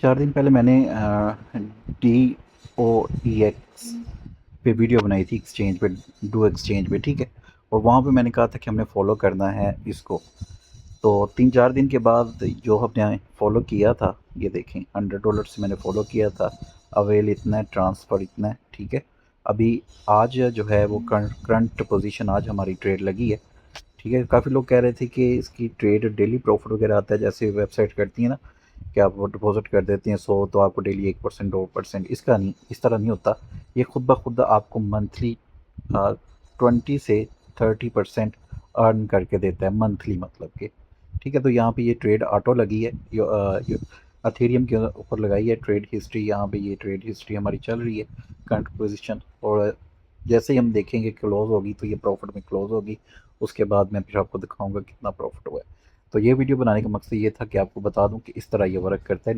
4 दिन पहले मैंने डी ओ ई एक्स पे वीडियो बनाई थी एक्सचेंज पे, डू एक्सचेंज पे, ठीक है। और वहाँ पे मैंने कहा था कि हमने फॉलो करना है इसको। तो 3-4 दिन के बाद जो हमने फॉलो किया था, ये देखें $100 से मैंने फॉलो किया था। अवेल इतना है, ट्रांसफ़र इतना है, ठीक है। अभी आज जो है वो करंट पोजीशन आज हमारी ट्रेड लगी है, ठीक है। काफ़ी लोग कह रहे थे कि इसकी ट्रेड डेली प्रॉफिट वगैरह आता है, जैसे वेबसाइट करती है ना कि आप वो डिपॉजिट कर देते हैं 100 तो आपको डेली 1% 2%। इसका नहीं, इस तरह नहीं होता। ये खुद ब खुद आपको मंथली 20 से 30% अर्न करके देता है मंथली, मतलब कि, ठीक है। तो यहाँ पे ये ट्रेड ऑटो लगी है, अथेरियम के ऊपर लगाई है ट्रेड हिस्ट्री। यहाँ पे ये ट्रेड हिस्ट्री हमारी चल रही है, करंट पोजीशन। और जैसे ही हम देखेंगे क्लोज होगी तो ये प्रॉफिट में क्लोज होगी। उसके बाद मैं फिर आपको दिखाऊंगा कितना प्रॉफिट हुआ है। तो ये वीडियो बनाने का मकसद ये था कि आपको बता दूं कि इस तरह ये वर्क करता है।